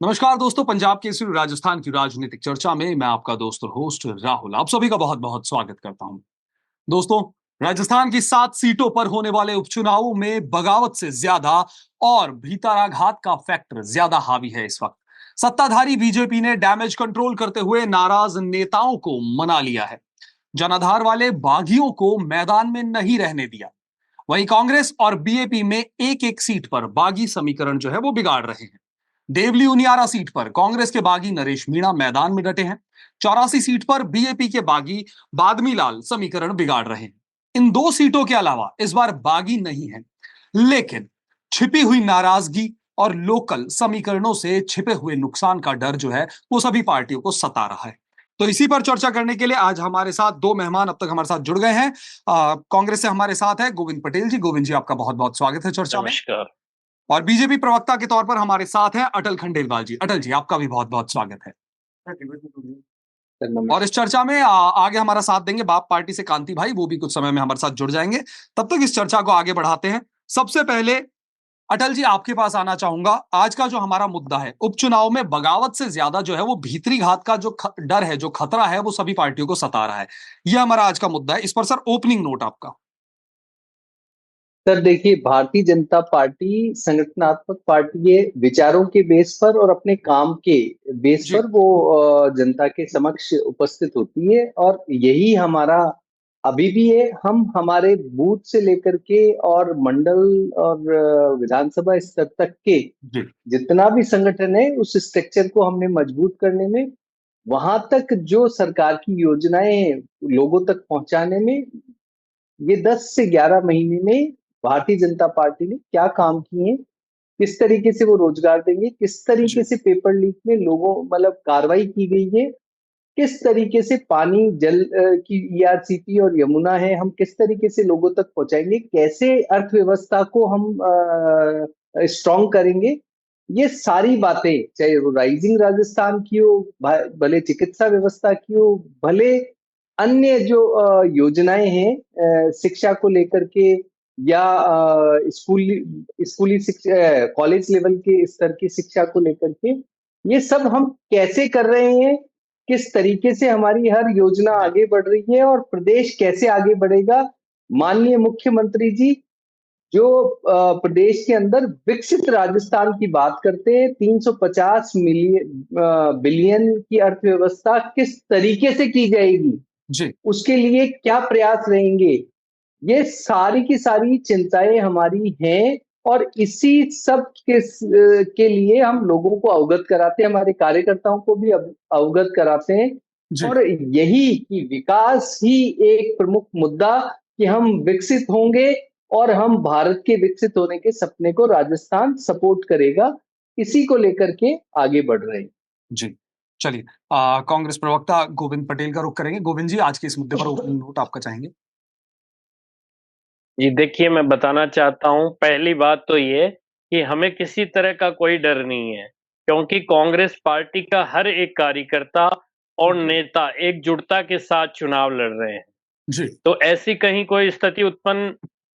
नमस्कार दोस्तों, पंजाब केसरी राजस्थान की राजनीतिक चर्चा में मैं आपका दोस्त और होस्ट राहुल आप सभी का बहुत बहुत स्वागत करता हूं। दोस्तों, राजस्थान की 7 सीटों पर होने वाले उपचुनावों में बगावत से ज्यादा और भीतराघात का फैक्टर ज्यादा हावी है। इस वक्त सत्ताधारी बीजेपी ने डैमेज कंट्रोल करते हुए नाराज नेताओं को मना लिया है। जनाधार वाले बागियों को मैदान में नहीं रहने दिया। वहीं कांग्रेस और बीएपी में एक एक सीट पर बागी समीकरण जो है वो बिगाड़ रहे हैं। देवली उनियारा सीट पर कांग्रेस के बागी नरेश मीणा मैदान में डटे हैं। 84 सीट पर बीएपी के बागी बादमी लाल समीकरण बिगाड़ रहे हैं। इन दो सीटों के अलावा इस बार बागी नहीं है, लेकिन छिपी हुई नाराजगी और लोकल समीकरणों से छिपे हुए नुकसान का डर जो है वो सभी पार्टियों को सता रहा है। तो इसी पर चर्चा करने के लिए आज हमारे साथ दो मेहमान अब तक हमारे साथ जुड़ गए हैं। कांग्रेस से हमारे साथ है गोविंद पटेल जी। गोविंद जी, आपका बहुत बहुत स्वागत है चर्चा में। नमस्कार। और बीजेपी प्रवक्ता के तौर पर हमारे साथ हैं अटल खंडेलवाल जी। अटल जी, आपका भी बहुत बहुत स्वागत है। और इस चर्चा में आगे हमारा साथ देंगे बाप पार्टी से कांति भाई, वो भी कुछ समय में हमारे साथ जुड़ जाएंगे। तब तक इस चर्चा को आगे बढ़ाते हैं। सबसे पहले अटल जी, आपके पास आना चाहूंगा। आज का जो हमारा मुद्दा है, उपचुनाव में बगावत से ज्यादा जो है वो भीतरी घात का जो डर है, जो खतरा है, वो सभी पार्टियों को सता रहा है। यह हमारा आज का मुद्दा है। इस पर सर ओपनिंग नोट आपका। सर देखिए, भारतीय जनता पार्टी संगठनात्मक पार्टी है। विचारों के बेस पर और अपने काम के बेस जी। पर वो जनता के समक्ष उपस्थित होती है, और यही हमारा अभी भी है। हम हमारे बूथ से लेकर के और मंडल और विधानसभा स्तर तक के जी। जितना भी संगठन है, उस स्ट्रक्चर को हमने मजबूत करने में, वहां तक जो सरकार की योजनाएं लोगों तक पहुंचाने में, ये 10 से 11 महीने में भारतीय जनता पार्टी ने क्या काम किए हैं, किस तरीके से वो रोजगार देंगे, किस तरीके जी। से पेपर लीक में लोगों मतलब कार्रवाई की गई है, किस तरीके से पानी जल की ईआरसीपी और यमुना है, हम किस तरीके से लोगों तक पहुंचाएंगे, कैसे अर्थव्यवस्था को हम स्ट्रांग करेंगे। ये सारी बातें, चाहे वो राइजिंग राजस्थान की हो, भले चिकित्सा व्यवस्था की हो, भले अन्य जो योजनाएं हैं शिक्षा को लेकर के, या स्कूली शिक्षा, कॉलेज लेवल के स्तर की शिक्षा को लेकर के, ये सब हम कैसे कर रहे हैं, किस तरीके से हमारी हर योजना जी। आगे बढ़ रही है, और प्रदेश कैसे आगे बढ़ेगा। माननीय मुख्यमंत्री जी जो प्रदेश के अंदर विकसित राजस्थान की बात करते हैं, 350 बिलियन की अर्थव्यवस्था किस तरीके से की जाएगी, जी। उसके लिए क्या प्रयास रहेंगे, ये सारी की सारी चिंताएं हमारी हैं। और इसी सब के लिए हम लोगों को अवगत कराते हैं, हमारे कार्यकर्ताओं को भी अवगत कराते हैं। जी। और यही कि विकास ही एक प्रमुख मुद्दा, कि हम विकसित होंगे और हम भारत के विकसित होने के सपने को राजस्थान सपोर्ट करेगा, इसी को लेकर के आगे बढ़ रहे हैं। जी। चलिए, कांग्रेस प्रवक्ता गोविंद पटेल का रुख करेंगे। गोविंद जी, आज के इस मुद्दे पर ओपनिंग नोट आपका चाहेंगे। जी देखिए, मैं बताना चाहता हूँ, पहली बात तो ये कि हमें किसी तरह का कोई डर नहीं है, क्योंकि कांग्रेस पार्टी का हर एक कार्यकर्ता और जी। नेता एकजुटता के साथ चुनाव लड़ रहे हैं। जी। तो ऐसी कहीं कोई स्थिति उत्पन्न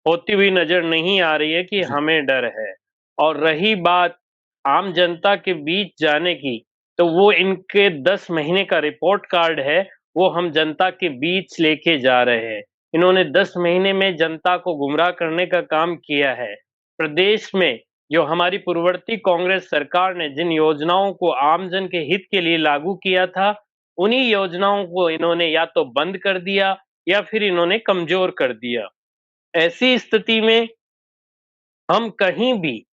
होती हुई नजर नहीं आ रही है कि जी। हमें डर है। और रही बात आम जनता के बीच जाने की, तो वो इनके 10 महीने का रिपोर्ट कार्ड है, वो हम जनता के बीच लेके जा रहे हैं। इन्होंने 10 महीने में जनता को गुमराह करने का काम किया है। प्रदेश में जो हमारी पूर्ववर्ती कांग्रेस सरकार ने जिन योजनाओं को आमजन के हित के लिए लागू किया था, उन्हीं योजनाओं को इन्होंने या तो बंद कर दिया या फिर इन्होंने कमजोर कर दिया। ऐसी स्थिति में हम कहीं भी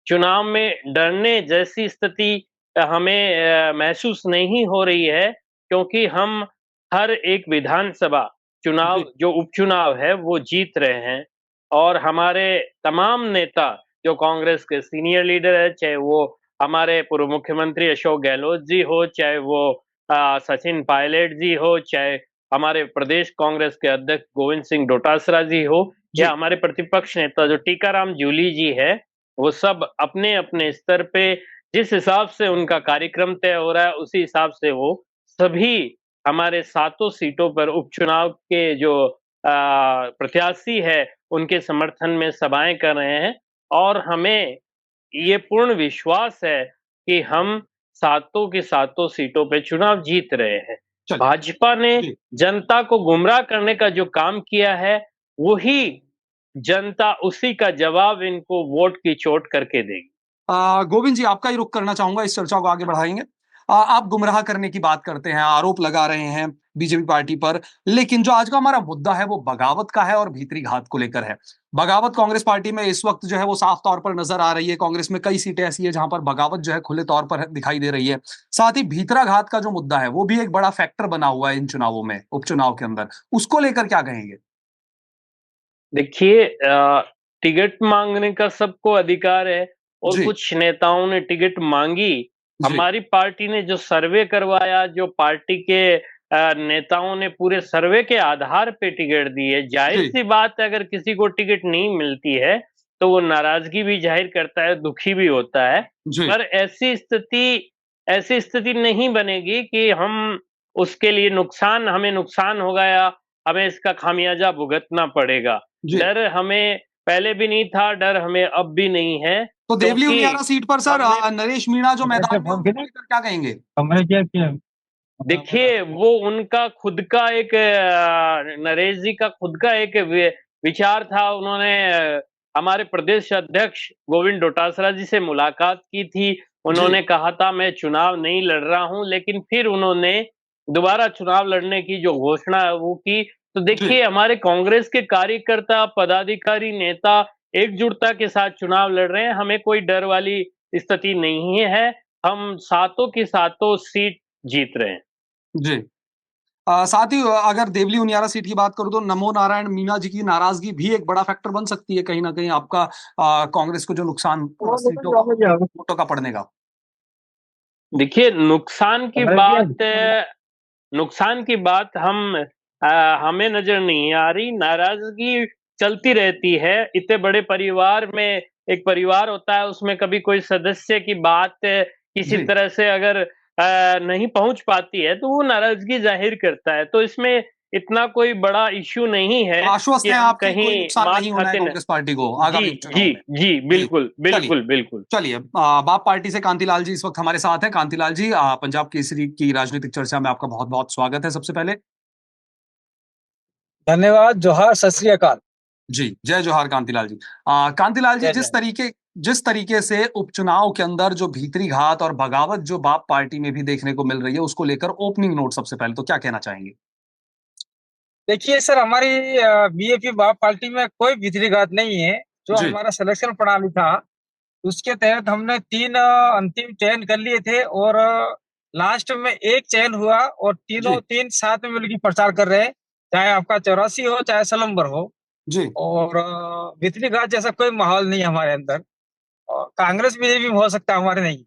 चुनाव में डरने जैसी स्थिति हमें महसूस नहीं हो रही है, क्योंकि हम हर एक विधानसभा चुनाव, जी। जो उपचुनाव है, वो जीत रहे हैं। और हमारे तमाम नेता जो कांग्रेस के सीनियर लीडर है, चाहे वो हमारे पूर्व मुख्यमंत्री अशोक गहलोत जी हो, चाहे वो सचिन पायलट जी हो, चाहे हमारे प्रदेश कांग्रेस के अध्यक्ष गोविंद सिंह डोटासरा जी हो, या जी। हमारे प्रतिपक्ष नेता जो टीकाराम जूली जी है, वो सब अपने-अपने स्तर पे जिस हिसाब से उनका कार्यक्रम तय हो रहा है, उसी हिसाब से वो सभी हमारे सातों सीटों पर उपचुनाव के जो प्रत्याशी है, उनके समर्थन में सभाएँ कर रहे हैं। और हमें ये पूर्ण विश्वास है कि हम सातों की सातों सीटों पे चुनाव जीत रहे हैं। चलिए भाजपा ने जी जनता को गुमराह करने का जो काम किया है, वही जनता उसी का जवाब इनको वोट की चोट करके देगी। गोविंद जी, आपका ही रुख करना चाहूंगा, इस चर्चा को आगे बढ़ाएंगे। आप गुमराह करने की बात करते हैं, आरोप लगा रहे हैं बीजेपी पार्टी पर, लेकिन जो आज का हमारा मुद्दा है वो बगावत का है और भीतरी घात को लेकर है। बगावत कांग्रेस पार्टी में इस वक्त जो है वो साफ तौर पर नजर आ रही है। कांग्रेस में कई सीटें ऐसी है जहां पर बगावत जो है खुले तौर पर दिखाई दे रही है। साथ ही भीतरा घात का जो मुद्दा है वो भी एक बड़ा फैक्टर बना हुआ है इन चुनावों में, उपचुनाव के अंदर। उसको लेकर क्या कहेंगे? देखिए, टिकट मांगने का सबको अधिकार है और जी कुछ नेताओं ने टिकट मांगी। जी हमारी पार्टी ने जो सर्वे करवाया, जो पार्टी के नेताओं ने पूरे सर्वे के आधार पे टिकट दी है। जाहिर जी सी बात है, अगर किसी को टिकट नहीं मिलती है तो वो नाराजगी भी जाहिर करता है, दुखी भी होता है। जी पर ऐसी स्थिति नहीं बनेगी कि हम उसके लिए हमें नुकसान होगा या हमें इसका खामियाजा भुगतना पड़ेगा। जी डर हमें पहले भी नहीं था, डर हमें अब भी नहीं है, तो देवली क्योंकि उनियारा सीट पर सर हमने नरेश मीणा जो कैसे मैदान में, फोन उसको किया? लेकर क्या कहेंगे? हमने क्या किया? देखिए, वो उनका खुद का एक नरेश जी का खुद का एक विचार था। उन्होंने हमारे प्रदेश अध्यक्ष गोविंद डोटासरा जी से मुलाकात की थी। जी उन्होंने कहा था मैं चुनाव नहीं लड़ रहा हूँ, लेकिन फिर उन्होंने दोबारा चुनाव लड़ने की जो घोषणा है वो की। तो जी देखिए, हमारे कांग्रेस के कार्यकर्ता, पदाधिकारी, नेता एकजुटता के साथ चुनाव लड़ रहे हैं। हमें कोई डर वाली स्थिति नहीं है। हम सातों की सातों सीट जीत रहे हैं। जी साथ ही अगर देवली उनियारा सीट की बात करूं तो नमो नारायण मीणा जी की नाराजगी भी एक बड़ा फैक्टर बन सकती है कहीं ना कहीं आपका, कांग्रेस को जो नुकसान सीटों का, वोटों का पड़ने का। देखिए, हमने किया? नुकसान की बात हमें नज़र नहीं आ रही। नाराज़गी चलती रहती है। इतने बड़े परिवार में एक परिवार होता है, उसमें कभी कोई सदस्य की बात किसी जी तरह से अगर नहीं पहुँच पाती है, तो वो नाराज़गी ज़ाहिर करता है। तो इसमें इतना कोई बड़ा इश्यू नहीं है तो आश्वस्त कि हैं हम आपकी कोई कहीं नुकसान मात नहीं होना है खाते न। कांग्रेस पार्टी को जी, आगामी जी, उपचुनाव में? जी, जी बिल्कुल, चलिए बिल्कुल, बिल्कुल। चलिए बाप पार्टी से कांतिलाल जी इस वक्त हमारे साथ हैं। कांतिलाल जी, पंजाब केसरी की राजनीतिक चर्चा में आपका बहुत बहुत स्वागत है। सबसे पहले धन्यवाद, जोहार, सत श्री अकाल। जी, जय जोहार कांतिलाल जी। कांतिलाल जी, जय जय। जिस तरीके से उपचुनाव के अंदर जो भीतरी घात और बगावत जो बाप पार्टी में भी देखने को मिल रही है, उसको लेकर ओपनिंग नोट सबसे पहले तो क्या कहना चाहेंगे? देखिए सर, हमारी बीएपी बाप पार्टी में कोई भीतरीघात नहीं है। जो जी, हमारा सिलेक्शन प्रणाली था, उसके तहत हमने 3 अंतिम चयन कर लिए थे और लास्ट में एक चयन हुआ और तीनों जी, 3 साथ में मिलकर प्रचार कर रहे हैं। चाहे आपका 84 हो, चाहे सलम्बर हो। जी। और भीतरीघात जैसा कोई माहौल नहीं है हमारे अंदर और कांग्रेस बीजेपी में हो सकता है, हमारे नहीं।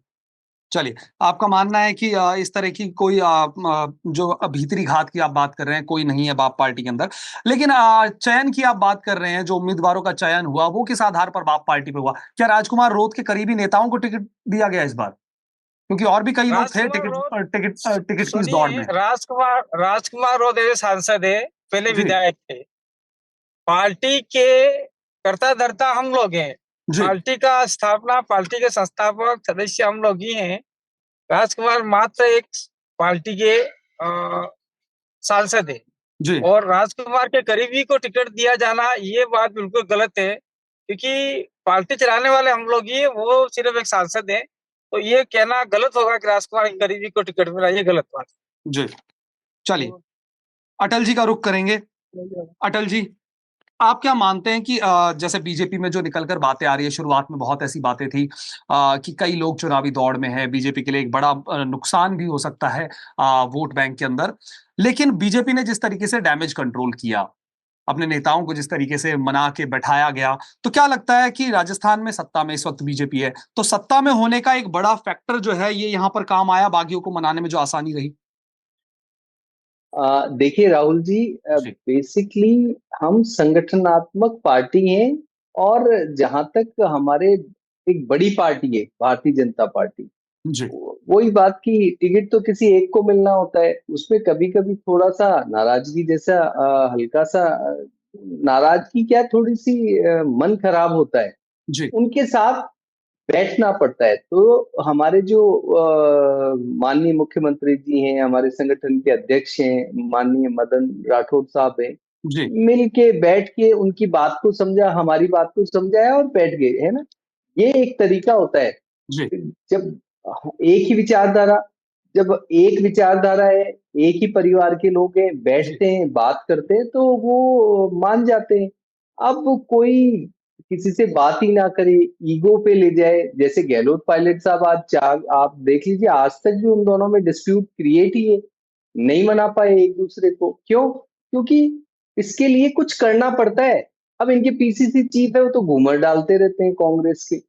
चलिए, आपका मानना है कि इस तरह की कोई जो भीतरी घात की आप बात कर रहे हैं, कोई नहीं है बाप पार्टी के अंदर। लेकिन चयन की आप बात कर रहे हैं, जो उम्मीदवारों का चयन हुआ, वो किस आधार पर बाप पार्टी पे हुआ? क्या राजकुमार रोध के करीबी नेताओं को टिकट दिया गया इस बार? क्योंकि और भी कई लोग थे राजकुमार रोड, टिकट की इस दौड़ सुनिए, में। राजकुमार रोड ऐसे सांसद है, पहले जी, विधायक थे। पार्टी के कर्ता धर्ता हम लोग हैं। जी, पार्टी के संस्थापक सदस्य हम लोग ही हैं। राजकुमार मात्र एक पार्टी के सांसद है जी। और राजकुमार के करीबी को टिकट दिया जाना ये बात बिल्कुल गलत है, क्योंकि पार्टी चलाने वाले हम लोग ही हैं, वो सिर्फ एक सांसद है। तो ये कहना गलत होगा कि राजकुमार के करीबी को टिकट मिला, ये गलत बात जी, चलिए, है। अटल जी का रुख करेंगे। अटल जी, आप क्या मानते हैं कि जैसे बीजेपी में जो निकल कर बातें आ रही है, शुरुआत में बहुत ऐसी बातें थी कि कई लोग चुनावी दौड़ में हैं, बीजेपी के लिए एक बड़ा नुकसान भी हो सकता है वोट बैंक के अंदर। लेकिन बीजेपी ने जिस तरीके से डैमेज कंट्रोल किया, अपने नेताओं को जिस तरीके से मना के बैठाया गया, तो क्या लगता है कि राजस्थान में सत्ता में इस वक्त बीजेपी है, तो सत्ता में होने का एक बड़ा फैक्टर जो है, ये यहाँ पर काम आया बागियों को मनाने में जो आसानी रही? देखिए राहुल जी, जी, बेसिकली हम संगठनात्मक पार्टी हैं और जहां तक हमारे एक बड़ी पार्टी है भारतीय जनता पार्टी, जी, वही बात की टिकट तो किसी एक को मिलना होता है, उसमें कभी कभी थोड़ा सा नाराजगी जैसा हल्का सा नाराजगी क्या, थोड़ी सी मन खराब होता है, जी, उनके साथ बैठना पड़ता है। तो हमारे जो माननीय मुख्यमंत्री जी हैं, हमारे संगठन के अध्यक्ष हैं, माननीय मदन राठौड़ साहब हैं, जी मिल के बैठ के उनकी बात को समझा, हमारी बात को समझाया और बैठ गए, है ना? ये एक तरीका होता है। जी जब एक ही विचारधारा, जब एक विचारधारा है, एक ही परिवार के लोग हैं, बैठते हैं, बात करते हैं, तो वो मान जाते हैं। अब कोई किसी से बात ही ना करे, ईगो पे ले जाए, जैसे गहलोत पायलट साहब आज चार आप देख लीजिए, आज तक भी उन दोनों में डिस्प्यूट क्रिएट ही है, नहीं मना पाए एक दूसरे को। क्यों? क्योंकि इसके लिए कुछ करना पड़ता है। अब इनके पीसीसी चीफ है, वो तो घूमर डालते रहते हैं कांग्रेस के।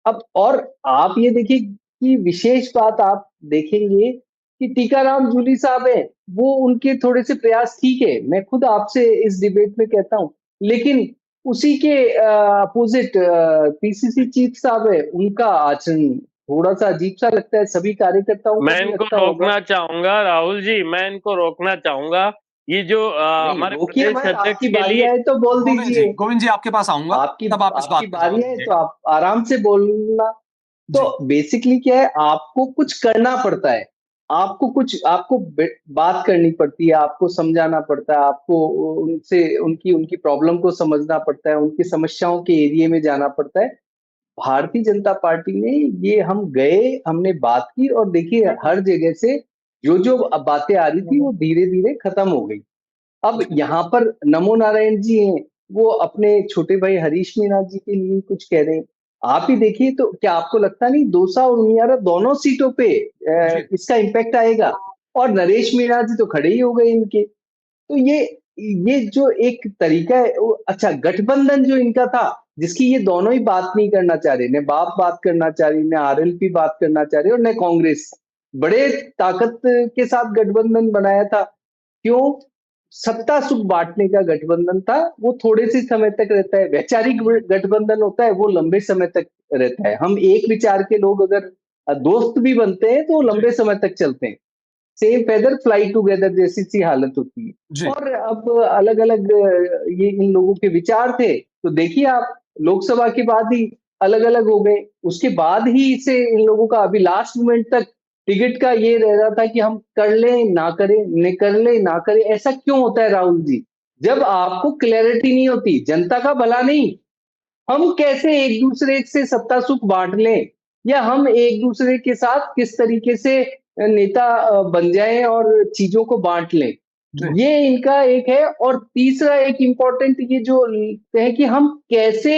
अब और आप ये देखिए कि विशेष बात आप देखेंगे कि टीकाराम जूली साहब हैं, वो उनके थोड़े से प्रयास ठीक है, मैं खुद आपसे इस डिबेट में कहता हूँ, लेकिन उसी के अपोजिट पीसीसी चीफ साहब है, उनका आचरण थोड़ा-सा अजीब-सा लगता है, सभी कार्यकर्ताओं को मैं भी इनको लगता होगा। रोकना चाहूंगा राहुल जी, मैं इनको रोकना चाहूंगा। ये जो नहीं, हमारे रोकिए प्रदेश मत, अध्यक्ष आपकी के बारी लिए आए तो बोल दीजिए। गोविंद जी आपके पास आऊंगा, आपकी तब आप इस आपकी बात का बारी जवाब है तो दीजिएगा। आप आराम से बोलना। तो जी बेसिकली क्या है, आपको कुछ करना पड़ता है, आपको बात करनी पड़ती है, आपको समझाना पड़ता है, आपको उनसे उनकी उनकी प्रॉब्लम को समझना पड़ता है, उनकी समस्याओं के एरिया में जाना पड़ता है। भारतीय जनता पार्टी ने ये हम गए, हमने बात की और देखिए हर जगह से जो बातें आ रही थी वो धीरे धीरे खत्म हो गई। अब यहाँ पर नमो नारायण जी हैं, वो अपने छोटे भाई हरीश मीणा जी के लिए कुछ कह रहे हैं। आप ही देखिए, तो क्या आपको लगता नहीं दौसा और उनियारा दोनों सीटों पे जी इसका इम्पैक्ट आएगा? और नरेश मीणा जी तो खड़े ही हो गए इनके। तो ये जो एक तरीका है, अच्छा गठबंधन जो इनका था, जिसकी ये दोनों ही बात नहीं करना चाह रहे, न बाप बात करना चाह रही, न आरएलपी बात करना चाह रही और न कांग्रेस। बड़े ताकत के साथ गठबंधन बनाया था। क्यों? सत्ता सुख बांटने का गठबंधन था, वो थोड़े से समय तक रहता है। वैचारिक गठबंधन होता है, वो लंबे समय तक रहता है। हम एक विचार के लोग अगर दोस्त भी बनते हैं तो वो लंबे समय तक चलते हैं। सेम फेदर फ्लाई टुगेदर जैसी सी हालत होती जी है। और अब अलग अलग ये इन लोगों के विचार थे, तो देखिए आप लोकसभा के बाद ही अलग अलग हो गए। उसके बाद ही से इन लोगों का अभी लास्ट मोमेंट तक टिकट का ये रह रहा था कि हम कर लें ना करें, न कर लें ना करें। ऐसा क्यों होता है राहुल जी? जब आपको क्लैरिटी नहीं होती, जनता का भला नहीं, हम कैसे एक दूसरे से सत्ता सुख बांट लें, या हम एक दूसरे के साथ किस तरीके से नेता बन जाएं और चीजों को बांट लें, जी ये इनका एक है। और तीसरा एक इम्पोर्टेंट ये जो है कि हम कैसे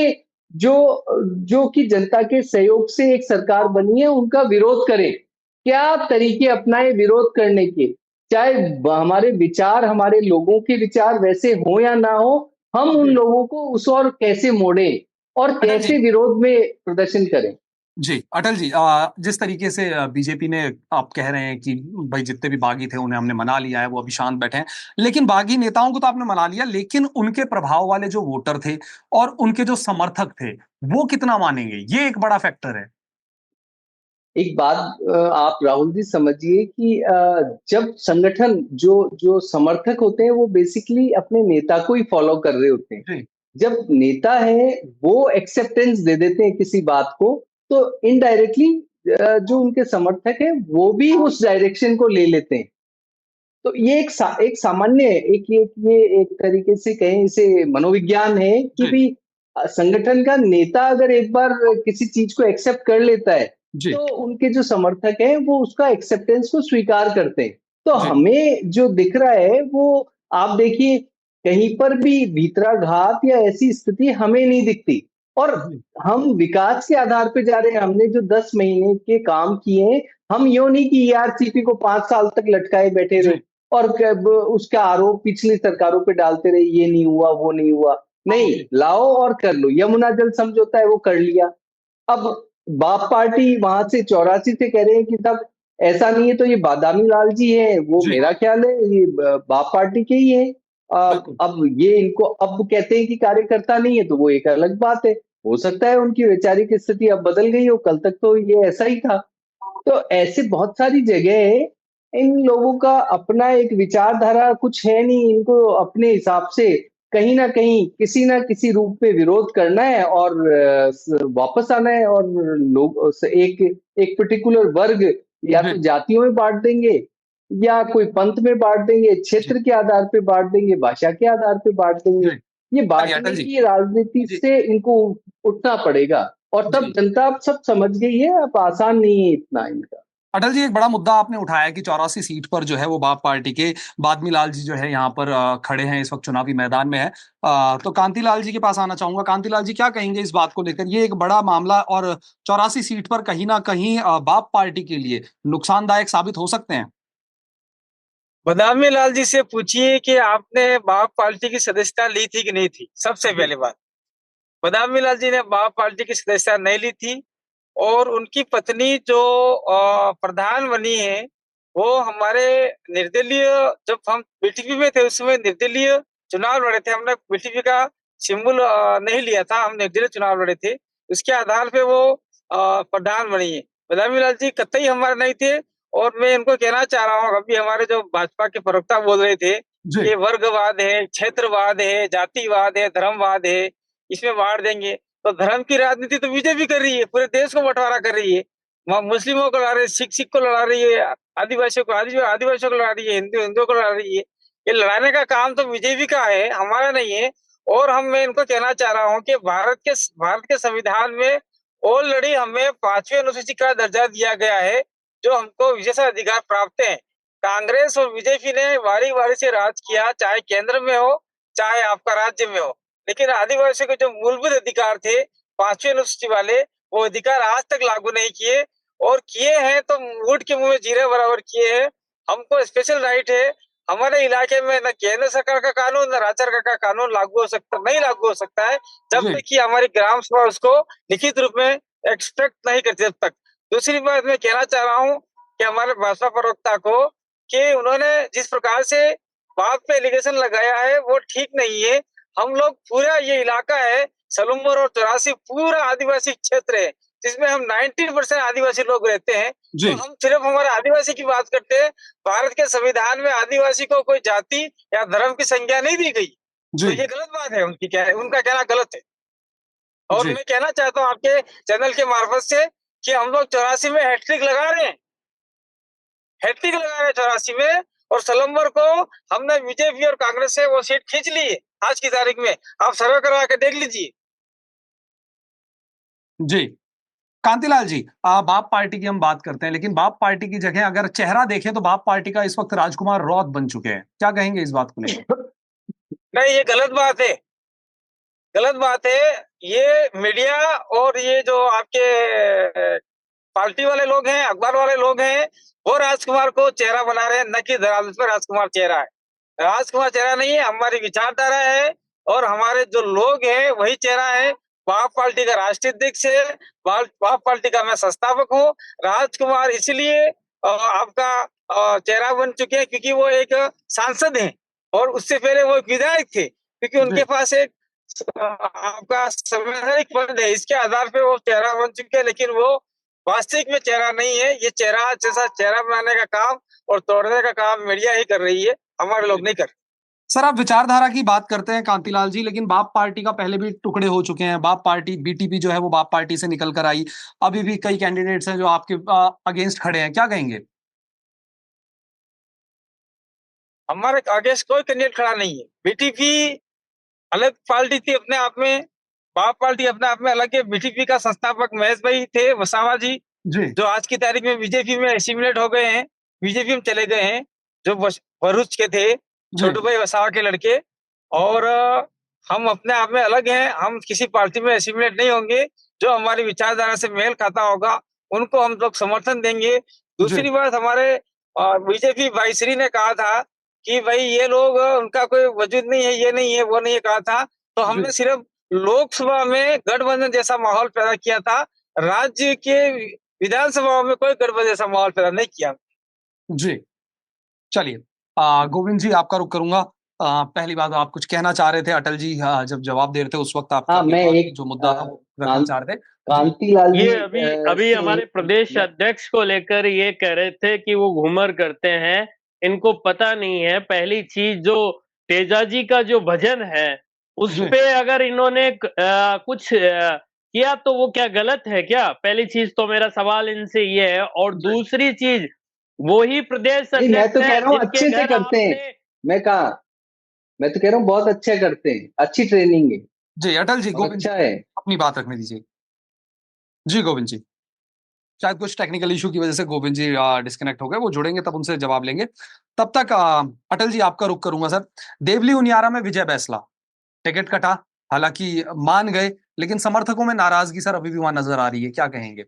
जो जो कि जनता के सहयोग से एक सरकार बनी है उनका विरोध करें, क्या तरीके अपनाए विरोध करने के, चाहे हमारे विचार, हमारे लोगों के विचार वैसे हो या ना हो, हम उन जी लोगों को उस और कैसे मोड़ें और अटल जी कैसे विरोध में प्रदर्शन करें। जी अटल जी, जिस तरीके से बीजेपी ने, आप कह रहे हैं कि भाई जितने भी बागी थे उन्हें हमने मना लिया है, वो अभी शांत बैठे हैं, लेकिन बागी नेताओं को तो आपने मना लिया, लेकिन उनके प्रभाव वाले जो वोटर थे और उनके जो समर्थक थे, वो कितना मानेंगे? ये एक बड़ा फैक्टर है। एक बात आप राहुल जी समझिए कि जब संगठन जो जो समर्थक होते हैं वो बेसिकली अपने नेता को ही फॉलो कर रहे होते हैं। जी जब नेता है वो एक्सेप्टेंस दे देते हैं किसी बात को, तो इनडायरेक्टली जो उनके समर्थक हैं वो भी उस डायरेक्शन को ले लेते हैं। तो ये एक सामान्य ये एक तरीके से कहें, इसे मनोविज्ञान है कि जी भी संगठन का नेता अगर एक बार किसी चीज को एक्सेप्ट कर लेता है, जी तो उनके जो समर्थक हैं वो उसका एक्सेप्टेंस को स्वीकार करते हैं। तो जी हमें जो दिख रहा है वो, आप देखिए, कहीं पर भी भीतराघात या ऐसी स्थिति हमें नहीं दिखती। और जी हम विकास के आधार पे जा रहे हैं। हमने जो 10 महीने के काम किए हैं, हम यूं नहीं कि ईआरसीपी को 5 साल तक लटकाए बैठे रहे जी और उसका आरोप पिछली सरकारों पे डालते रहे, ये नहीं हुआ वो नहीं हुआ। नहीं, जी लाओ और कर लो। यमुना जल समझौता है वो कर लिया। अब बाप पार्टी वहां से 84 से कह रहे हैं कि तब ऐसा नहीं है, तो ये बादामी लाल जी है, वो जी मेरा ख्याल है ये बाप पार्टी के ही है। बिल्कुल अब ये इनको अब कहते हैं कि कार्यकर्ता नहीं है, तो वो एक अलग बात है। हो सकता है उनकी वैचारिक स्थिति अब बदल गई हो, कल तक तो ये ऐसा ही था। तो ऐसे बहुत सारी जगह है, इन लोगों का अपना एक विचारधारा कुछ है नहीं, इनको अपने हिसाब से कहीं ना कहीं किसी ना किसी रूप में विरोध करना है और वापस आना है, और लोग एक एक पर्टिकुलर वर्ग या जी। तो जातियों में बांट देंगे, या कोई पंथ में बांट देंगे, क्षेत्र के आधार पे बांट देंगे, भाषा के आधार पे बांट देंगे। जी। ये चलिए बांटने अटल जी। की राजनीति जी। से इनको उठना पड़ेगा, और तब जी। जनता अब सब समझ गई है, अब आसान नहीं है इतना इनका। अटल जी, एक बड़ा मुद्दा आपने उठाया कि 84 सीट पर जो है वो बाप पार्टी के बादमी लाल जी जो है यहाँ पर खड़े हैं, इस वक्त चुनावी मैदान में है। तो कांतिलाल जी के पास आना चाहूंगा। कांतिलाल जी क्या कहेंगे इस बात को लेकर? ये एक बड़ा मामला, और 84 सीट पर कहीं ना कहीं बाप पार्टी के लिए नुकसानदायक साबित हो सकते हैं। बदामी लाल जी से पूछिए कि आपने बाप पार्टी की सदस्यता ली थी कि नहीं थी, सबसे जी। पहले बात। बदामी लाल जी ने बाप पार्टी की सदस्यता नहीं ली थी, और उनकी पत्नी जो प्रधान बनी है, वो हमारे निर्दलीय, जब हम बीटीपी में थे उस समय निर्दलीय चुनाव लड़े थे। हमने बीटीपी का सिंबल नहीं लिया था, हम निर्दलीय चुनाव लड़े थे। उसके आधार पे वो प्रधान बनी है। बदामी लाल जी कतई हमारे नहीं थे, और मैं इनको कहना चाह रहा हूँ, अभी हमारे जो भाजपा के प्रवक्ता बोल रहे थे जी। कि वर्गवाद है, क्षेत्रवाद है, जातिवाद है, धर्मवाद है, इसमें बांट देंगे। तो धर्म की राजनीति तो बीजेपी कर रही है, पूरे देश को बंटवारा कर रही है। मुस्लिमों को लड़ा रही है, सिख को लड़ा रही है, आदिवासियों को आदिवासियों को लड़ा रही है, हिंदुओं को लड़ा रही है। ये लड़ाने का काम तो बीजेपी का है, हमारा नहीं है। और मैं इनको कहना चाह रहा हूँ कि भारत के संविधान में ऑलरेडी हमें 5वीं अनुसूची का दर्जा दिया गया है, जो हमको विशेषाधिकार प्राप्त है। कांग्रेस और बीजेपी ने बारी-बारी से राज किया, चाहे केंद्र में हो, चाहे आपका राज्य में हो। लेकिन आदिवासियों के जो मूलभूत अधिकार थे 5वीं अनुसूची वाले, वो अधिकार आज तक लागू नहीं किए, और किए हैं तो ऊंट के मुंह में जीरे बराबर किए हैं। हमको स्पेशल राइट है, हमारे इलाके में न केंद्र सरकार का कानून, न राज्य सरकार का कानून नहीं लागू हो सकता है, जब जी। तक कि हमारी ग्राम सभा उसको लिखित रूप में एक्सपेक्ट नहीं करती तब तक। दूसरी बात मैं कहना चाह रहा हूँ कि हमारे भाजपा प्रवक्ता को, कि उन्होंने जिस प्रकार से बाप पे एलिगेशन लगाया है वो ठीक नहीं है। हम लोग पूरा ये इलाका है सलूमपुर और 84 पूरा आदिवासी क्षेत्र है, जिसमें हम 19% आदिवासी लोग रहते हैं। जी। तो हम सिर्फ हमारे आदिवासी की बात करते हैं। भारत के संविधान में आदिवासी को कोई जाति या धर्म की संज्ञा नहीं दी गई। तो जी। ये गलत बात है, उनका कहना गलत है। और जी। मैं कहना चाहता हूँ आपके चैनल के मार्फत से कि हम लोग 84 में हैट्रिक लगा रहे हैं, 84 में, और सलम्बर को हमने बीजेपी और कांग्रेस से वो सीट खींच ली है आज की तारीख में। आप सर्वे करवा के देख लीजिए। जी। कांतिलाल जी, बाप पार्टी की हम बात करते हैं, लेकिन बाप पार्टी की जगह अगर चेहरा देखें तो बाप पार्टी का इस वक्त राजकुमार रौत बन चुके हैं। क्या कहेंगे इस बात को लेकर? नहीं, ये गलत बात है, गलत बात है। ये मीडिया और ये जो आपके पार्टी वाले लोग हैं, अखबार वाले लोग हैं, वो राजकुमार को चेहरा बना रहे हैं, न कि दरअसल में राजकुमार चेहरा है। राजकुमार चेहरा नहीं है, हमारी विचारधारा है, और हमारे जो लोग हैं वही चेहरा है। बाप पार्टी का राष्ट्रीय अध्यक्ष है, बाप पार्टी का मैं संस्थापक हूँ। राजकुमार इसलिए आपका चेहरा बन चुके हैं क्योंकि वो एक सांसद हैं, और उससे पहले वो एक विधायक थे, क्योंकि उनके जी। पास एक आपका संवैधानिक पद है। इसके आधार पे वो चेहरा बन चुके हैं, लेकिन वो वास्तविक में चेहरा नहीं है। ये चेहरा जैसा चेहरा बनाने का काम और तोड़ने का काम मीडिया ही कर रही है, हमारे लोग नहीं कर रहे। सर, आप विचारधारा की बात करते हैं कांतिलाल जी, लेकिन बाप पार्टी का पहले भी टुकड़े हो चुके हैं। बाप पार्टी बीटीपी जो है वो बाप पार्टी से निकल कर आई। अभी भी कई कैंडिडेट्स हैं जो आपके अगेंस्ट खड़े हैं। क्या कहेंगे? हमारे आगे से कोई कैंडिडेट खड़ा नहीं है। बीटीपी अलग पार्टी थी अपने आप में, बाप पार्टी अपने आप में अलग है। बीटीपी का संस्थापक महेश भाई थे वसावा जी, जी। जो आज की तारीख में बीजेपी में एसिमिलेट हो गए हैं, बीजेपी में चले गए हैं, जो भरूच के थे, जी। छोटू भाई वसावा के लड़के। और हम अपने आप में अलग हैं, हम किसी पार्टी में एसिमिलेट नहीं होंगे। जो हमारी विचारधारा से मेल खाता होगा उनको हम लोग समर्थन देंगे। जी। दूसरी बात, हमारे बीजेपी भाईश्री ने कहा था कि भाई ये लोग उनका कोई वजूद नहीं है, ये नहीं है, वो नहीं है कहा था। तो जी। हमने सिर्फ लोकसभा में गठबंधन जैसा माहौल पैदा किया था, राज्य के विधानसभा में कोई गठबंधन जैसा माहौल पैदा नहीं किया। जी। चलिए, गोविंद जी आपका रुख करूंगा। पहली बात, आप कुछ कहना चाह रहे थे। अटल जी जब जवाब दे रहे थे उस वक्त आप हाँ, मैं एक जो मुद्दा था वो रखना चाह रहे थे। जी। कांतिलाल जी ये अभी से हमारे प्रदेश अध्यक्ष को लेकर ये कह रहे थे कि वो घूमर करते हैं, इनको पता नहीं है। पहली चीज, जो तेजाजी का जो भजन है उस जी। पे अगर इन्होंने कुछ किया तो वो क्या गलत है क्या? पहली चीज तो मेरा सवाल इनसे ये है, और जी दूसरी चीज, वो ही प्रदेश नहीं, मैं अध्यक्ष तो कह है रहा हूँ जिनके अच्छे से घर करते हैं। आपने। मैं कहा, मैं तो कह रहा हूँ बहुत अच्छा करते हैं, अच्छी ट्रेनिंग है जी अटल जी, और गोविंद जी अच्छा है। अपनी बात रखने दीजिए। जी गोविंद जी, शायद कुछ टेक्निकल इशू की वजह से गोविंद जी डिस्कनेक्ट हो गए, वो जुड़ेंगे तब उनसे जवाब लेंगे। तब तक अटल जी आपका रुख करूंगा सर। देवली उनियारा में विजय बैसला टिकट कटा, हालांकि मान गए, लेकिन समर्थकों में नाराजगी सर अभी भी वहां नजर आ रही है, क्या कहेंगे?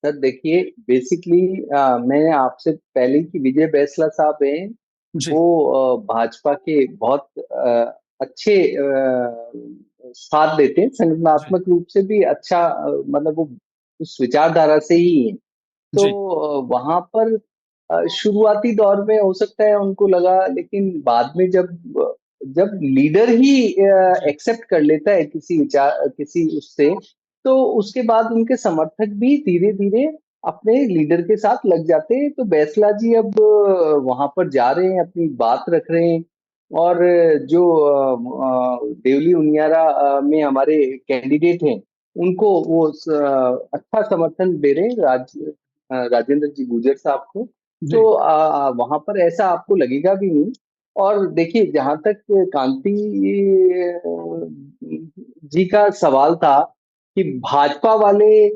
सर देखिए, बेसिकली मैंने आपसे पहले की विजय बैसला साहब हैं, जी वो भाजपा के बहुत अच्छे साथ देते हैं, जी संगठनात्मक रूप से भी अच्छा, मतलब वो उस विचारधारा से ही है। तो जी वहां पर शुरुआती दौर में हो सकता है उनको लगा, लेकिन बाद में जब जब लीडर ही जी एक्सेप्ट कर लेता है किसी विचार, किसी उससे, तो उसके बाद उनके समर्थक भी धीरे धीरे अपने लीडर के साथ लग जाते हैं। तो बैसला जी अब वहां पर जा रहे हैं, अपनी बात रख रहे हैं, और जो देवली उनियारा में हमारे कैंडिडेट हैं, उनको वो अच्छा समर्थन दे रहे हैं, राजेंद्र जी गुर्जर साहब को। जी तो वहां पर ऐसा आपको लगेगा भी नहीं। और देखिए, जहां तक कांति जी का सवाल था कि भाजपा वाले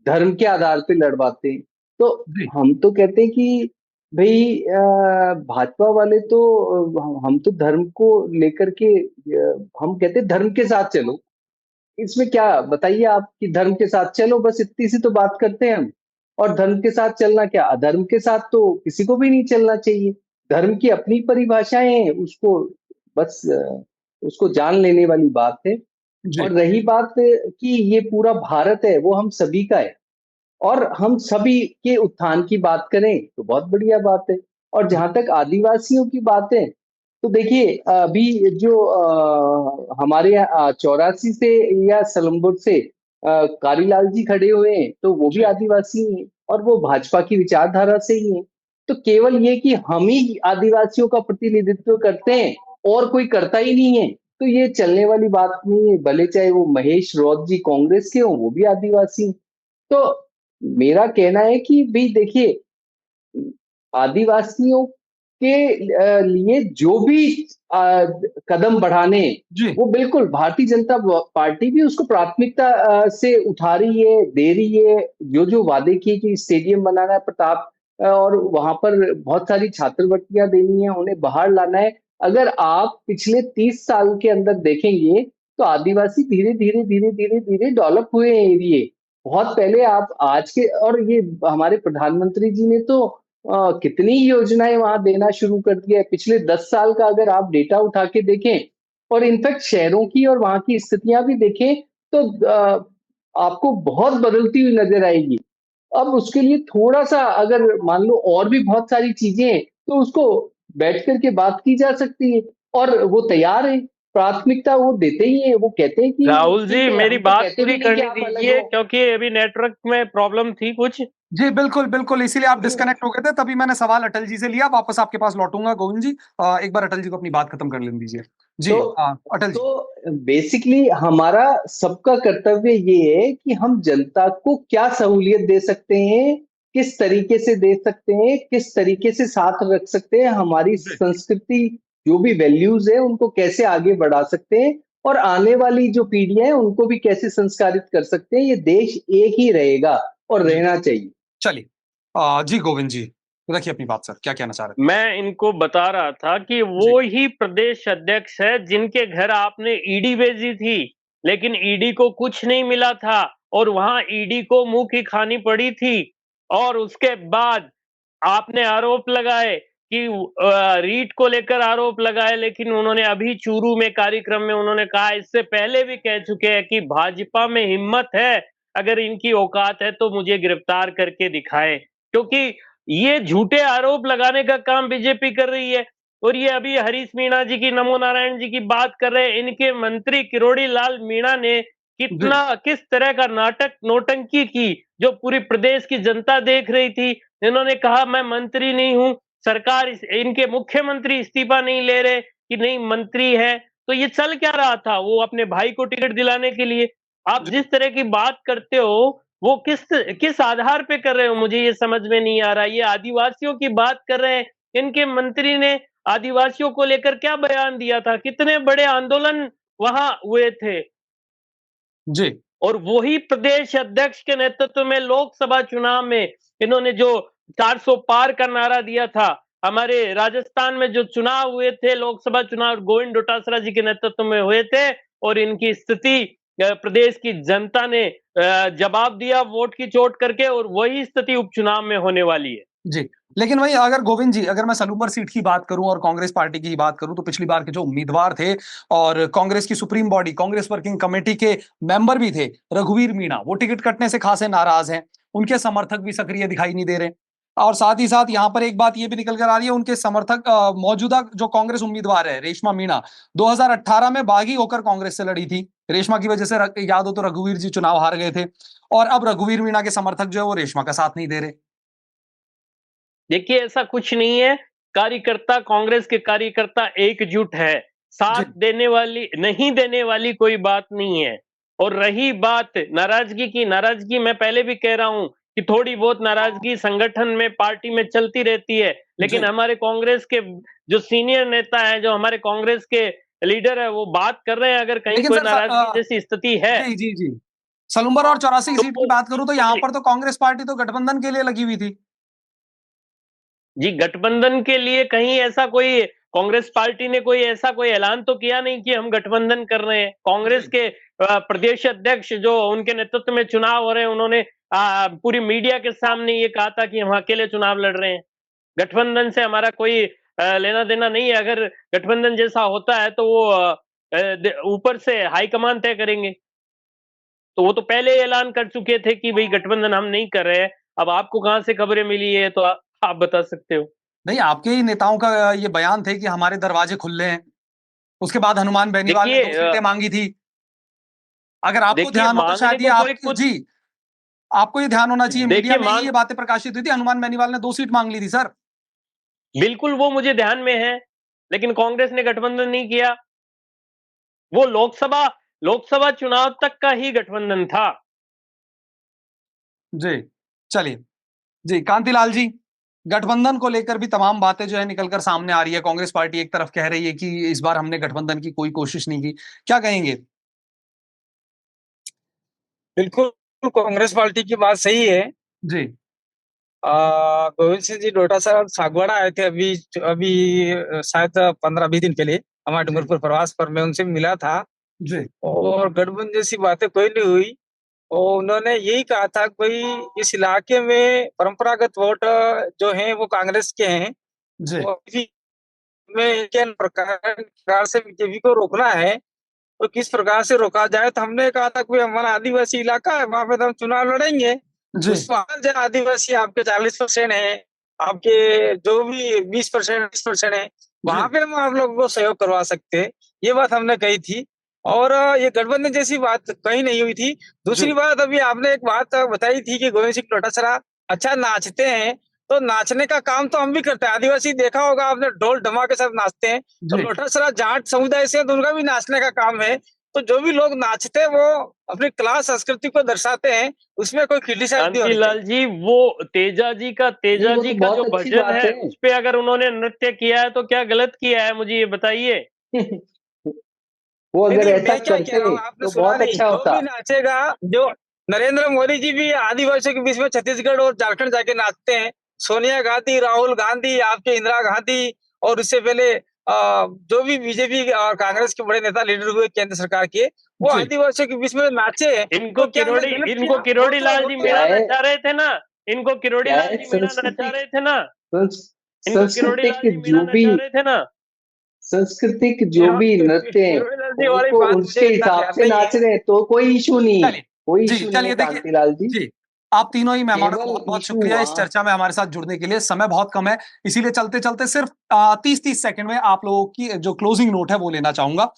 धर्म के आधार पे लड़वाते हैं, तो जी हम तो कहते हैं कि भाई भाजपा वाले तो हम तो धर्म को लेकर के हम कहते हैं धर्म के साथ चलो। इसमें क्या बताइए आप कि धर्म के साथ चलो, बस इतनी सी तो बात करते हैं हम। और धर्म के साथ चलना क्या, अधर्म के साथ तो किसी को भी नहीं चलना चाहिए। धर्म की अपनी परिभाषाएं हैं, उसको बस उसको जान लेने वाली बात है। जी और रही बात कि ये पूरा भारत है, वो हम सभी का है, और हम सभी के उत्थान की बात करें तो बहुत बढ़िया बात है। और जहां तक आदिवासियों की बात है, तो देखिए अभी जो हमारे यहाँ 84 से या सलमपुर से कारीलाल जी खड़े हुए हैं, तो वो भी जी आदिवासी हैं और वो भाजपा की विचारधारा से ही हैं। तो केवल ये कि हम ही आदिवासियों का प्रतिनिधित्व करते हैं और कोई करता ही नहीं है, तो ये चलने वाली बात नहीं है। भले चाहे वो महेश रौत जी कांग्रेस के हों, वो भी आदिवासी हैं। तो मेरा कहना है कि भाई देखिए, आदिवासियों के लिए जो भी कदम बढ़ाने हैं, जी वो बिल्कुल भारतीय जनता पार्टी भी उसको प्राथमिकता से उठा रही है, दे रही है। जो जो वादे किए कि स्टेडियम बनाना है प्रताप, और वहां पर बहुत सारी छात्रवृत्तियां देनी है, उन्हें बाहर लाना है। अगर आप पिछले 30 साल के अंदर देखेंगे, तो आदिवासी धीरे धीरे धीरे धीरे धीरे डेवलप हुए हैं एरिए। बहुत पहले आप आज के, और ये हमारे प्रधानमंत्री जी ने तो कितनी योजनाएं वहां देना शुरू कर दिया है पिछले 10 साल का। अगर आप डेटा उठा के देखें, और इनफैक्ट शहरों की और वहां की स्थितियां भी देखें, तो आपको बहुत बदलती हुई नजर आएगी। अब उसके लिए थोड़ा सा अगर मान लो और भी बहुत सारी चीजें हैं, तो उसको बैठ करके बात की जा सकती है। और वो तैयार है, प्राथमिकता वो देते ही है। वो कहते हैं कि राहुल ठीक जी, है, मेरी हम तो बात कहते पूरी भी नहीं कि करने आप अलग दीजिए, हो। क्योंकि अभी नेटवर्क में प्रॉब्लम थी कुछ। जी बिल्कुल बिल्कुल, इसीलिए आप डिस्कनेक्ट हो गए थे, तभी मैंने सवाल अटल जी से लिया, वापस आपके पास लौटूंगा गोविंद जी। एक बार अटल जी को अपनी बात खत्म कर लेने दीजिए। जी तो अटल जी। बेसिकली हमारा सबका कर्तव्य ये है कि हम जनता को क्या सहूलियत दे सकते हैं, किस तरीके से दे सकते हैं, किस तरीके से साथ रख सकते हैं, हमारी जी संस्कृति जो भी वैल्यूज है उनको कैसे आगे बढ़ा सकते हैं, और आने वाली जो पीढ़ियां हैं उनको भी कैसे संस्कारित कर सकते हैं। ये देश एक ही रहेगा और जी रहना चाहिए। चलिए जी गोविंद जी, रखिए अपनी बात सर, क्या कहना चाह रहे मैं इनको बता रहा था कि थे? जी वो ही प्रदेश अध्यक्ष है जिनके घर आपने ईडी भेजी थी, लेकिन ईडी को कुछ नहीं मिला था, और वहां ईडी को मुंह की खानी पड़ी थी। और उसके बाद आपने आरोप लगाए कि रीट को लेकर आरोप लगाए, लेकिन उन्होंने अभी चूरू में कार्यक्रम में उन्होंने कहा, इससे पहले भी कह चुके हैं कि भाजपा में हिम्मत है, अगर इनकी औकात है तो मुझे गिरफ्तार करके दिखाएं, क्योंकि ये झूठे आरोप लगाने का काम बीजेपी कर रही है। और ये अभी हरीश मीणा जी की, नमो नारायण जी की बात कर रहे हैं, इनके मंत्री किरोड़ी लाल मीणा ने जी किस तरह का नाटक नौटंकी की, जो पूरी प्रदेश की जनता देख रही थी। इन्होंने कहा मैं मंत्री नहीं हूं, सरकार इनके मुख्यमंत्री इस्तीफा नहीं ले रहे कि नहीं मंत्री है, तो ये चल क्या रहा था? वो अपने भाई को टिकट दिलाने के लिए। आप जिस तरह की बात करते हो, वो किस आधार पे कर रहे हो, मुझे ये समझ में नहीं आ रहा। ये आदिवासियों की बात कर रहे हैं, इनके मंत्री ने आदिवासियों को लेकर क्या बयान दिया था? कितने बड़े आंदोलन वहाँ हुए थे। जी, और वही प्रदेश अध्यक्ष के नेतृत्व में लोकसभा चुनाव में इन्होंने जो 400 पार का नारा दिया था, हमारे राजस्थान में जो चुनाव हुए थे, लोकसभा चुनाव गोविंद डोटासरा जी के नेतृत्व में हुए थे, और इनकी स्थिति प्रदेश की जनता ने जवाब दिया वोट की चोट करके, और वही स्थिति उपचुनाव में होने वाली है। जी। लेकिन वही अगर गोविंद जी, अगर मैं सलूबर सीट की बात करूं और कांग्रेस पार्टी की बात करूं, तो पिछली बार के जो उम्मीदवार थे और कांग्रेस की supreme body, Congress working committee के मेंबर भी थे, रघुवीर मीणा, वो टिकट कटने से खासे नाराज हैं। उनके समर्थक भी सक्रिय दिखाई नहीं दे रहे। और साथ ही साथ यहाँ पर एक बात ये भी निकल कर आ रही है, उनके समर्थक मौजूदा जो कांग्रेस उम्मीदवार है रेशमा मीणा, 2018 में बागी होकर कांग्रेस से लड़ी थी। रेशमा की वजह से याद हो तो रघुवीर जी चुनाव हार गए थे, और अब रघुवीर मीणा के समर्थक जो है वो रेशमा का साथ नहीं दे रहे। देखिए, ऐसा कुछ नहीं है। कार्यकर्ता, कांग्रेस के कार्यकर्ता एकजुट है। साथ देने वाली, नहीं देने वाली कोई बात नहीं है। और रही बात नाराजगी की, नाराजगी मैं पहले भी कह रहा हूं कि थोड़ी बहुत नाराजगी संगठन में, पार्टी में चलती रहती है। लेकिन हमारे कांग्रेस के जो सीनियर नेता है, जो हमारे कांग्रेस के लीडर है, वो बात कर रहे हैं। अगर कहीं लेकिन कोई सर नाराजगी जैसी स्थिति है, जी जी जी, सलूम्बर और 84 सीट की तो बात करूं तो यहाँ पर तो कांग्रेस पार्टी तो गठबंधन के लिए लगी हुई थी। जी, गठबंधन के लिए कहीं ऐसा कोई, कांग्रेस पार्टी ने कोई ऐसा कोई ऐलान तो किया नहीं कि हम गठबंधन कर रहे हैं। कांग्रेस के प्रदेश अध्यक्ष जो उनके नेतृत्व में चुनाव हो रहे हैं, उन्होंने पूरी मीडिया के सामने ये कहा था कि हम अकेले चुनाव लड़ रहे हैं। गठबंधन से हमारा कोई लेना देना नहीं है। अगर गठबंधन जैसा होता है तो वो ऊपर से हाईकमान तय करेंगे। तो वो तो पहले ही ऐलान कर चुके थे कि भाई गठबंधन हम नहीं कर रहे हैं। अब आपको कहाँ से खबरें मिली है, तो आप बता सकते हो। नहीं, आपके ही नेताओं का ये बयान थे कि हमारे दरवाजे खुले हैं। उसके बाद हनुमान बेनीवाल ने देखिए 2 सीटें मांगी थी। अगर आपको देखिए, ध्यान हो तो मांगने शायद ये को आप कोई कुछ, जी, आपको ये ध्यान होना चाहिए, मीडिया देखिए में ही ये बातें प्रकाशित हुई थी, हनुमान बेनीवाल ने 2 सीट मांग ली थी सर। बिल्कुल वो मुझे ध्यान में है, लेकिन कांग्रेस ने गठबंधन नहीं किया। वो लोकसभा चुनाव तक का ही गठबंधन था। जी, चलिए। जी, कांतिलाल जी, गठबंधन को लेकर भी तमाम बातें जो है निकल कर सामने आ रही है। कांग्रेस पार्टी एक तरफ कह रही है कि इस बार हमने गठबंधन की कोई कोशिश नहीं की। क्या कहेंगे? बिल्कुल कांग्रेस पार्टी की बात सही है। जी, गोविंद सिंह जी डोटासरा सागवाड़ा आए थे अभी अभी शायद 15-20 दिन के लिए हमारे जी, डूंगरपुर प्रवास पर। मैं उनसे मिला था जी, और गठबंधन जैसी बातें कोई नहीं हुई। और उन्होंने यही कहा था कोई इस इलाके में परंपरागत वोट जो हैं वो कांग्रेस के हैं, जी, वो अभी में किन प्रकार से बीजेपी को रोकना है, तो किस प्रकार से रोका जाए। तो हमने कहा था कोई हमारा आदिवासी इलाका है, वहां पे तो हम चुनाव लड़ेंगे। जी, वहां जो आदिवासी आपके 40% है, आपके जो भी 20% है, वहां पे हम आप लोगों को सहयोग करवा सकते हैं। ये बात हमने कही थी। और ये गठबंधन जैसी बात कहीं नहीं हुई थी। दूसरी बात, अभी आपने एक बात बताई थी कि गोविंद सिंह डोटासरा अच्छा नाचते हैं, तो नाचने का काम तो हम भी करते हैं। आदिवासी देखा होगा आपने, ढोल ढमा के साथ नाचते हैं। तो जी। डोटासरा जाट समुदाय से, तो उनका भी नाचने का काम है। तो जो भी लोग नाचते हैं वो अपनी कला संस्कृति को दर्शाते हैं, उसमें कोई क्रिटिसाइज नहीं होनी कांतिलाल जी, वो तेजा जी का नहीं, वो तो जो बहुत अच्छी भजन बात है, उस पे अगर उन्होंने नृत्य किया है तो क्या गलत किया है, मुझे ये बताइए। वो नहीं अगर नहीं, ऐसा मैं क्या कह रहा करते हूँ आपने तो सुना बहुत नहीं। अच्छा जो होता। भी नाचेगा, जो नरेंद्र मोदी जी भी आदिवासियों के बीच में छत्तीसगढ़ और झारखंड जाके नाचते हैं। सोनिया गांधी, राहुल गांधी, आपके इंदिरा गांधी, और उससे पहले जो भी बीजेपी और कांग्रेस के बड़े नेता लीडर हुए केंद्र सरकार के, वो जी, आदिवासियों के बीच में नाचे हैं। तो क्या हमने गलत किया? किरोड़ी लाल जी क्या मीणा है नचा रहे थे ना, इनको किरोड़ी क्या लाल है जी मीणा नचा सांस्कृतिक रहे थे ना, इनको किरोड़ी सांस्कृतिक लाल जी मीणा जो भी नचा रहे थे ना। सांस्कृतिक जो भी नृत्य हैं किरोड़ी लाल जी वाली उनको बात मुझे उसके इतना हिसाब ध्यान से नहीं नाच है। रहे हैं तो कोई इशू नहीं है। चलिए। कोई जी, इशू नहीं है चलिए देखिए। कांतिलाल जी। जी, आप तीनों ही मेहमानों का केवल बहुत-बहुत इशू शुक्रिया इस वहां चर्चा में हमारे साथ जुड़ने के लिए। समय बहुत कम है, इसीलिए चलते-चलते सिर्फ 30-30 सेकंड में आप लोगों की जो क्लोजिंग नोट है वो लेना चाहूँगा।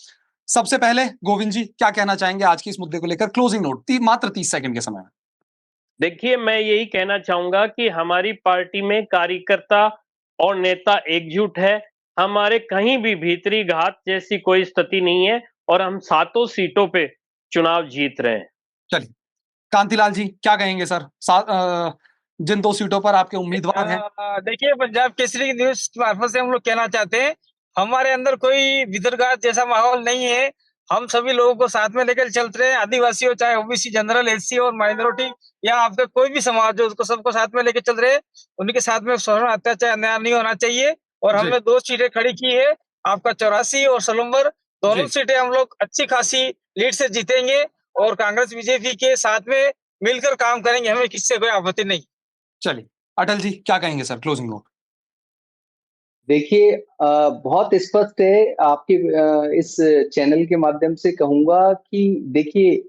सबसे पहले गोविंद जी क्या कहना चाहेंगे आज के इस मुद्दे को लेकर? क्लोजिंग नोट मात्र 30 सेकंड के समय में। देखिए, मैं यही कहना चाहूंगा कि हमारी पार्टी में कार्यकर्ता और नेता एकजुट है। हमारे कहीं भी भीतरी घात जैसी कोई स्थिति नहीं है और हम 7 सीटों पे चुनाव जीत रहे हैं। चलिए, कांतिलाल जी क्या कहेंगे सर? जिन 2 सीटों पर आपके उम्मीदवार हैं। देखिए, पंजाब केसरी की न्यूज मार्फत से हम लोग कहना चाहते हैं, हमारे अंदर कोई विदर्गात जैसा माहौल नहीं है। हम सभी लोगों को साथ में लेकर चलते रहे, आदिवासी हो चाहे ओबीसी, जनरल, एससी और माइनॉरिटी या आपका कोई भी समाज हो, उसको सबको साथ में लेकर चल रहे। उनके साथ में शोषण, अत्याचार, अन्याय नहीं होना चाहिए। और हमने 2 सीटें खड़ी की है, आपका 84 और सलम्बर, दोनों जी। सीटें हम लोग अच्छी खासी लीड से जीतेंगे और कांग्रेस बीजेपी के साथ में मिलकर काम करेंगे, हमें किससे कोई आपत्ति नहीं। चलिए, अटल जी क्या कहेंगे सर? Closing note. देखिए, बहुत स्पष्ट है आपके इस चैनल के माध्यम से कहूंगा कि देखिए,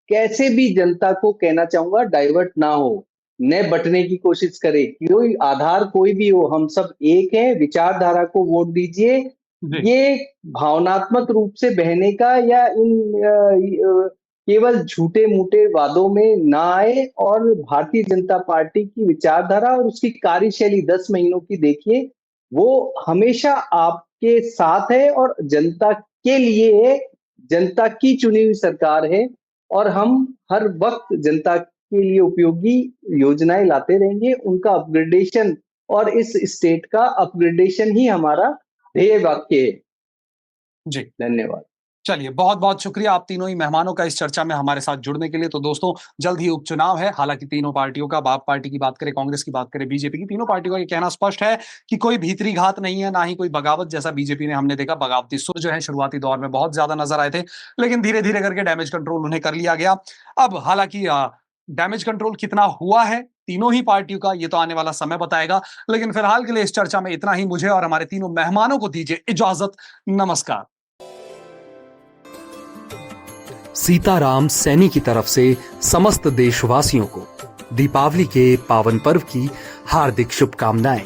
कैसे भी जनता को कहना चाहूंगा डाइवर्ट ना हो, न बंटने की कोशिश करे। कोई आधार कोई भी हो, हम सब एक हैं, विचारधारा को वोट दीजिए। जी। ये भावनात्मक रूप से बहने का या इन केवल झूठे मूठे वादों में ना आए और भारतीय जनता पार्टी की विचारधारा और उसकी कार्यशैली 10 महीनों की देखिए, वो हमेशा आपके साथ है और जनता के लिए है, जनता की चुनी हुई सरकार है और हम हर वक्त जनता के लिए उपयोगी योजनाएं लाते रहेंगे। उनका अपग्रेडेशन और इस स्टेट का अपग्रेडेशन ही हमारा ध्येय वाक्य है। जी। धन्यवाद। चलिए, बहुत-बहुत शुक्रिया आप तीनों ही मेहमानों का इस चर्चा में हमारे साथ जुड़ने के लिए। तो दोस्तों, जल्द ही उपचुनाव है। हालांकि तीनों पार्टियों का, बाप पार्टी की बात करें, कांग्रेस की बात करें, बीजेपी की, तीनों पार्टियों का ये कहना स्पष्ट है कि कोई भीतरी घात नहीं है, ना ही कोई बगावत, जैसा बीजेपी ने हमने देखा बगावती सुर जो है शुरुआती दौर में बहुत ज्यादा नजर आए थे, लेकिन धीरे-धीरे करके डैमेज कंट्रोल उन्हें कर लिया गया। अब हालांकि डैमेज कंट्रोल कितना हुआ है तीनों ही पार्टियों का, ये तो आने वाला समय बताएगा। लेकिन फिलहाल के लिए इस चर्चा में इतना ही। मुझे और हमारे तीनों मेहमानों को दीजिए इजाजत। नमस्कार। सीताराम सैनी की तरफ से समस्त देशवासियों को दीपावली के पावन पर्व की हार्दिक शुभकामनाएं।